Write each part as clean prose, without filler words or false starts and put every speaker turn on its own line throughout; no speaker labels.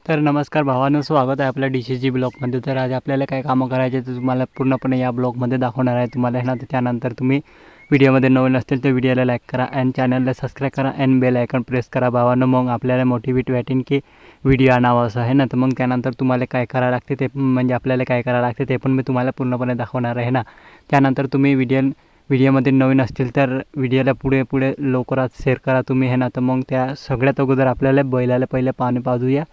तर नमस्कार भावांनो, स्वागत आहे आपल्या DCG ब्लॉगमध्ये। तर आज आपल्याला काय कामं करायचे ते तुम्हाला पूर्णपणे या ब्लॉगमध्ये दाखवणार आहे तुम्हाला ना। त्यानंतर तुम्ही व्हिडिओमध्ये नवीन असतील तर व्हिडिओला लाईक करा आणि चॅनलला सबस्क्राईब करा आणि बेल आयकॉन प्रेस करा भावांनो। मग आपल्याला मोटिवेट वाटेल की व्हिडिओ आणावा असं आहे ना। तर मग त्यानंतर तुम्हाला काय करावं लागते ते म्हणजे आपल्याला काय करावं लागते ते पण मी तुम्हाला पूर्णपणे दाखवणार आहे ना। त्यानंतर तुम्ही व्हिडिओमध्ये नवीन असतील तर व्हिडिओला पुढे लवकरात शेअर करा तुम्ही है ना। तर मग त्या सगळ्यात अगोदर आपल्याला बैलाला पहिले पाणी पाजूया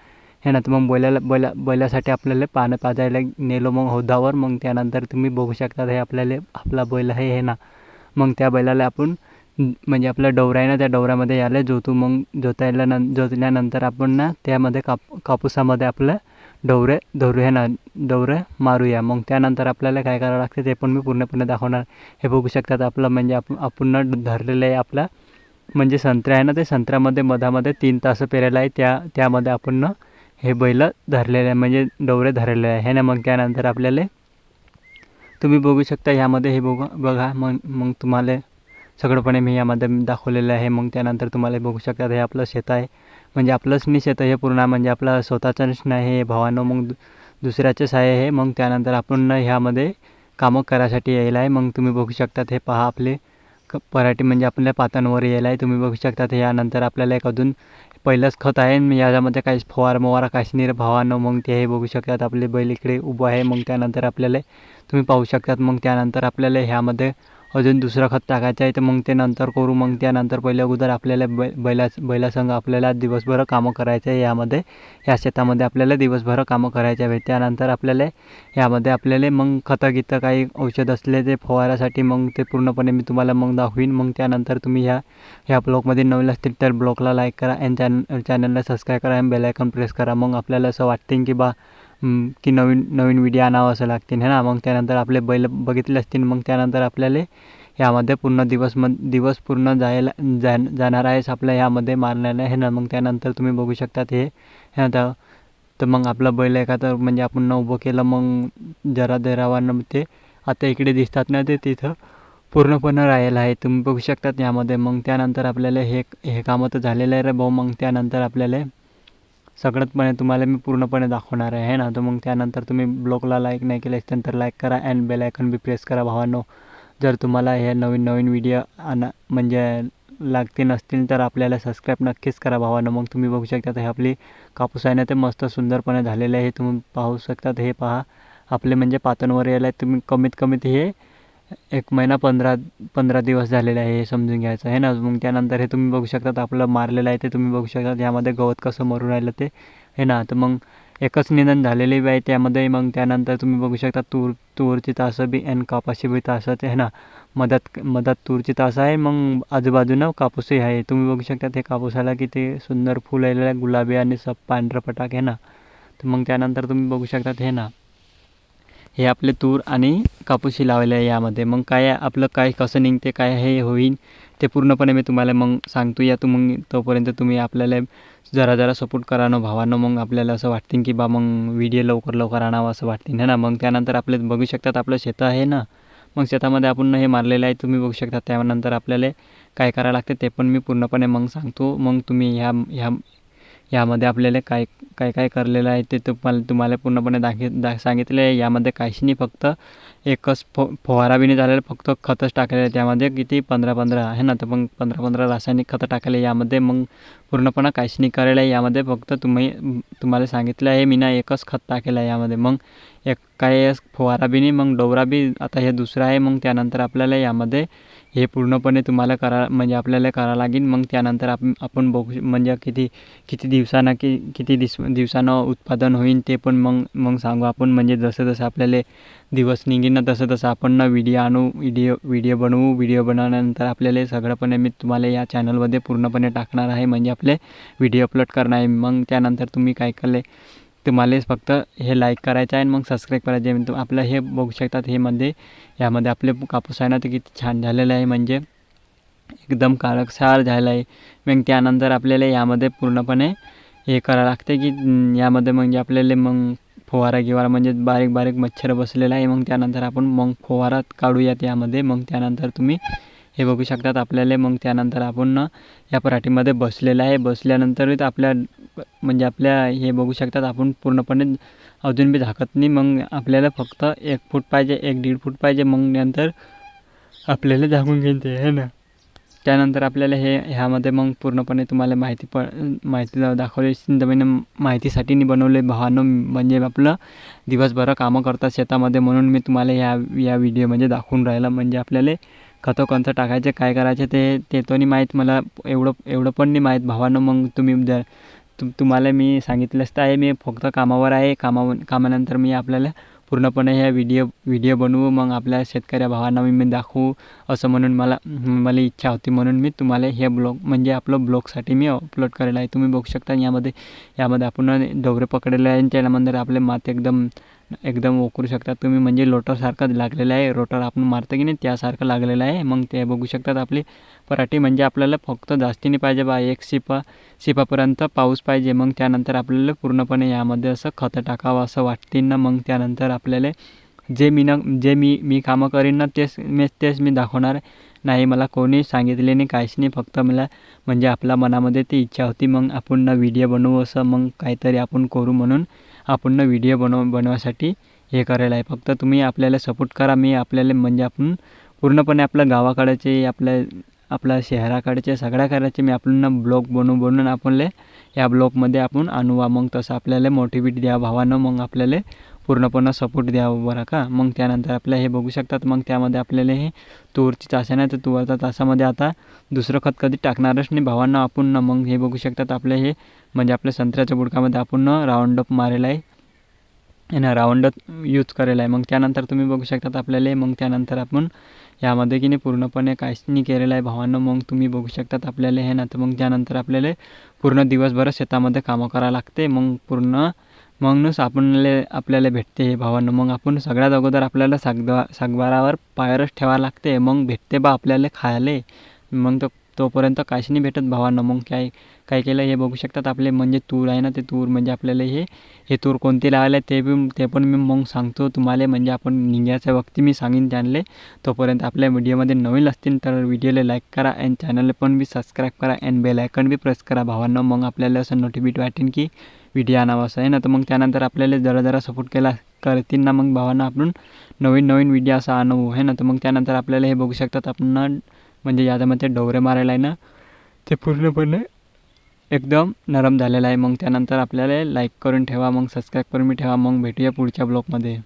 है ना। तर मग बैलासाठी आपल्याला पाणी पाजायला नेलो मग हौदावर। मग त्यानंतर तुम्ही बघू शकता हे आपला बैल आहे ना। मग त्या बैलाला आपण म्हणजे आपला डवरा आहे ना, त्या डवऱ्यामध्ये याला जोतू। मग जोतल्यानंतर आपण ना त्यामध्ये कापूसामध्ये आपलं डवरे धरू आहे ना, डवरे मारूया। मग त्यानंतर आपल्याला काय करावं लागते ते पण मी पूर्णपणे दाखवणार। हे बघू शकतात आपलं म्हणजे आपण धरलेलं आहे आपला म्हणजे संत्रा आहे ना, ते संत्र्यामध्ये मधामध्ये 3 तास पेरेला आहे त्यामध्ये आपण हे बैल धरलेले आहे म्हणजे डवरे धरलेले आहे ना। मग त्यानंतर आपल्याला तुम्ही बघू शकता यामध्ये हे बघा मग तुम्हाला सगळंपणे मी यामध्ये दाखवलेलं आहे। मग त्यानंतर तुम्हाला बघू शकता हे आपलं शेत आहे म्हणजे आपलंच नाही शेत हे पूर्ण म्हणजे आपलं स्वतःचंच नाही हे भावांनो, मग दुसऱ्याचंच आहे हे। मग त्यानंतर आपण ह्यामध्ये कामं करायसाठी यायला आहे। मग तुम्ही बघू शकता हे पहा आपले पराठी म्हणजे आपल्या पातांवर यायला आहे तुम्ही बघू शकता। यानंतर आपल्याला एक अजून पहिलंच खत आहे याच्यामध्ये काहीच फवारा काहीच नाही भावांनो। मग ते हे बघू शकतात आपले बैल इकडे उभं आहे। मग त्यानंतर आपल्याला तुम्ही पाहू शकतात मग त्यानंतर आपल्याला ह्यामध्ये अजून दुसरं खत टाकायचं आहे तर मग ते नंतर करू। मग त्यानंतर पहिले अगोदर आपल्याला बैलासंग आपल्याला दिवसभर कामं करायचं आहे यामध्ये, या शेतामध्ये आपल्याला दिवसभर कामं करायचे आहे। त्यानंतर आपल्याला यामध्ये आपल्याला मग खतं काही औषध असले ते फवारासाठी मग ते पूर्णपणे मी तुम्हाला मग दाखवीन। मग त्यानंतर तुम्ही ह्या ब्लॉगमध्ये नवीन असतील तर ब्लॉगला लाईक करा आणि चॅनलला सबस्क्राईब करा आणि बेल आयकॉन प्रेस करा। मग आपल्याला असं वाटते की नवीन व्हिडिओ आणावं असं लागतील है ना। मग त्यानंतर आपले बैल बघितले असतील मग त्यानंतर आपल्याला यामध्ये पूर्ण दिवस पूर्ण जाणार आहेच आपल्या यामध्ये मारण्याला आहे ना। मग त्यानंतर तुम्ही बघू शकतात हे तर मग आपलं बैल एका तर म्हणजे आपण उभं केलं मग जरा देरावानं ते आता इकडे दिसतात ना ते तिथं पूर्णपणे राहिलं आहे तुम्ही बघू शकतात यामध्ये। मग त्यानंतर आपल्याला हे कामं तर झालेलं आहे रे भाऊ। मग त्यानंतर आपल्याला सगळ्यातपणे तुम्हाला मी पूर्णपणे दाखवणार आहे ना। तर मग त्यानंतर तुम्ही ब्लॉगला लाईक नाही केलं असेल तर लाईक करा आणि बेल आयकॉन बी प्रेस करा भावांनो। जर तुम्हाला हे नवीन व्हिडिओ म्हणजे लागते नसतील तर आपल्याला सबस्क्राईब नक्कीच करा भावांनो। मग तुम्ही बघू शकता हे आपली कापूस आहे ना ते मस्त सुंदरपणे झालेले आहे तुम्ही पाहू शकतात। हे पहा आपले म्हणजे पातळवर यायला तुम्ही कमीत हे 1 महिना 15 दिवस झालेले आहे हे समजून घ्यायचं आहे ना। मग त्यानंतर हे तुम्ही बघू शकतात आपलं मारलेलं आहे ते तुम्ही बघू शकता यामध्ये गवत कसं मरून राहिलं ते है ना। तर मग एकच निंदण झालेली आहे त्यामध्ये। मग त्यानंतर तुम्ही बघू शकता तूरची तासं बी आणि कापाशी बी तासं ते है ना। मधात तूरची तास आहे मग आजूबाजूनं कापूसही आहे तुम्ही बघू शकता। ते कापूसाला किती सुंदर फुल आलेलं आहे गुलाबी आणि सब पांढरं पटाक आहे ना। तर मग त्यानंतर तुम्ही बघू शकतात हे ना हे आपले तूर आणि कापूसही लावले आहे यामध्ये। मग काय आपलं काय कसं निघते काय हे होईल ते पूर्णपणे मी तुम्हाला मग सांगतो या। मग तोपर्यंत तुम्ही आपल्याला जरा सपोर्ट करा ना भावांनो। मग आपल्याला असं वाटतं की बा मग व्हिडिओ लवकर आणावं असं वाटतं है ना। मग त्यानंतर आपले बघू शकतात आपलं शेत आहे ना। मग शेतामध्ये आपण हे मारलेलं आहे तुम्ही बघू शकता। त्यानंतर आपल्याला काय करावं लागते ते पण मी पूर्णपणे मग सांगतो। मग तुम्ही यामध्ये आपल्याला काय करलेलं आहे ते तुम्हाला पूर्णपणे सांगितले आहे। यामध्ये काहीच नाही फक्त एकच फवारा बी नाही झालेला, फक्त खतच टाकलेलं आहे त्यामध्ये किती 15 आहे ना। तर मग 15 रासायनिक खतं टाकले यामध्ये। मग पूर्णपणे काहीच नाही करेल आहे यामध्ये, फक्त तुम्हाला सांगितलं आहे मी ना एकच खत टाकेलं आहे यामध्ये। मग काय फवारा बी नाही मग डवरा बी आता हे दुसरं आहे। मग त्यानंतर आपल्याला यामध्ये हे पूर्णपणे तुम्हाला आपल्याला करावं लागेल। मग त्यानंतर आपण बघू म्हणजे किती दिवसानं उत्पादन होईल ते पण मग सांगू आपण। म्हणजे जसं आपल्याला दिवस निघेन ना तसं आपण ना व्हिडिओ आणू, व्हिडिओ बनवू। व्हिडिओ बनवल्यानंतर आपल्याला सगळंपणे मी तुम्हाला या चॅनलमध्ये पूर्णपणे टाकणार आहे म्हणजे आपले व्हिडिओ अपलोड करणार आहे। मग त्यानंतर तुम्ही काय केले तुम्हाला फक्त हे लाईक करायचं आहे मग सबस्क्राईब करायचे आहे। आपलं हे बघू शकतात यामध्ये आपले कापूस आहे ना ते किती छान झालेलं आहे म्हणजे एकदम काळकसार झालं आहे। मग त्यानंतर आपल्याला यामध्ये पूर्णपणे हे करावं लागते की यामध्ये म्हणजे आपल्याला मग फवारा म्हणजे बारीक मच्छर बसलेला आहे। मग त्यानंतर आपण फवारात काढूयात यामध्ये। मग त्यानंतर तुम्ही हे बघू शकतात आपल्याला. मग त्यानंतर आपण ना या पराठीमध्ये बसलेलं आहे. बसल्यानंतर आपल्या म्हणजे आपल्या हे बघू शकतात आपण पूर्णपणे अजून बी झाकत नाही. मग आपल्याला फक्त 1 फूट पाहिजे, 1-1.5 फूट पाहिजे. मग नंतर आपल्याला झाकून घ्यायचं आहे ना. त्यानंतर आपल्याला ह्यामध्ये मग पूर्णपणे तुम्हाला माहिती दाखवली. माहितीसाठी नाही बनवले भावांनो, म्हणजे आपलं दिवसभर कामं करतात शेतामध्ये, म्हणून मी तुम्हाला या व्हिडिओमध्ये दाखवून राहिलं. म्हणजे आपल्याला खतं कोणतं टाकायचे, काय करायचे ते तो नाही माहीत मला, एवढं पण नाही माहीत भावांनो. मग तुम्ही तुम्हाला मी सांगितलंच तर आहे, मी फक्त कामावर आहे. कामानंतर मी आपल्याला पूर्णपणे ह्या व्हिडिओ बनवू, मग आपल्या शेतकऱ्या भावांना मी दाखवू असं म्हणून मला इच्छा होती. म्हणून मी तुम्हाला हे ब्लॉग म्हणजे आपलं ब्लॉगसाठी मी अपलोड करायला आहे. तुम्ही बघू शकता यामध्ये आपण डवरे पकडलेले आहे. त्यानंतर आपले माते एकदम ओकरू शकतात तुम्ही, म्हणजे रोटरसारखं लागलेलं आहे. रोटर आपण मारतं की नाही त्यासारखं लागलेलं आहे. मग ते बघू शकतात आपली पराठी. म्हणजे आपल्याला फक्त जास्ती नाही पाहिजे 1 शिपापर्यंत पाऊस पाहिजे. मग त्यानंतर आपल्याला पूर्णपणे यामध्ये असं खतं टाकावं असं वाटतील ना. मग त्यानंतर आपल्याला जे मी कामं करीन ना तेच मी दाखवणार नाही. मला कोणी सांगितले नाही, काहीच नाही. फक्त मला म्हणजे आपल्या मनामध्ये ती इच्छा होती. मग आपण ना व्हिडिओ बनवू असं, मग काहीतरी आपण करू म्हणून आपण ना व्हिडिओ बनवासाठी हे करायला आहे. फक्त तुम्ही आपल्याला सपोर्ट करा. मी आपल्याला म्हणजे आपण पूर्णपणे आपल्या गावाकडचे आपल्या शहराकडचे सगळ्याकडचे मी आपल्याला ब्लॉग बनवून आपले या ब्लॉगमध्ये आपण आणू. मग तसं आपल्याला मोटिवेट द्या भावानं, मग आपल्याला पूर्णपणे सपोर्ट द्यावं बरं का. मग त्यानंतर आपल्या हे बघू शकतात. मग त्यामध्ये आपल्याला हे तूरची तासा नाही तर तुवरच्या तासामध्ये आता दुसरं खत कधी टाकणारच नाही भावांना आपण ना. मग हे बघू शकतात आपले हे म्हणजे आपल्या संत्र्याच्या बुडकामध्ये आपण राऊंडअप मारेला आहे ना, राऊंडअप यूज करेला आहे. मग त्यानंतर तुम्ही बघू शकतात आपल्याला. मग त्यानंतर आपण यामध्ये की नाही पूर्णपणे काहीच नाही केलेलं आहे भावांनो. मग तुम्ही बघू शकतात आपल्याला हे ना. तर मग त्यानंतर आपल्याला पूर्ण दिवसभर शेतामध्ये कामं करावं लागते. मगच आपल्याला भेटते हे भावांनो. मग आपण सगळ्यात अगोदर आपल्याला सातबारावर पायरच ठेवावं लागते, मग भेटते आपल्याला खायला. मग तोपर्यंत काहीच नाही भेटत भावांनो. मग काय केलं हे बघू शकतात आपले म्हणजे तूर आहे ना, ते तूर म्हणजे आपल्याला हे तूर कोणते लावायला ते पण मी मग सांगतो तुम्हाला. म्हणजे आपण निघायच्या वक्ती मी सांगेन त्यांना. तोपर्यंत आपल्या व्हिडिओमध्ये नवीन असतील तर व्हिडिओला लाईक करा आणि चॅनलला पण बी सबस्क्राईब करा आणि बेल आयकॉन बी प्रेस करा भावांनो. मग आपल्याला असं नोटिफिकेट वाटेल की व्हिडिओ आणावं असं आहे ना. तर मग त्यानंतर आपल्याला जरा सपोर्ट करतील ना मग भावांना आपण नवीन व्हिडिओ असं आणू आहे ना. तर मग त्यानंतर आपल्याला हे बघू शकतात आपण म्हणजे याच्यामध्ये डवरे मारायला आहे ना, ते पूर्णपणे एकदम नरम झालेलं आहे. मग त्यानंतर आपल्याला लाईक करून ठेवा, मग सबस्क्राईब करून ठेवा. मग भेटूया पुढच्या ब्लॉगमध्ये.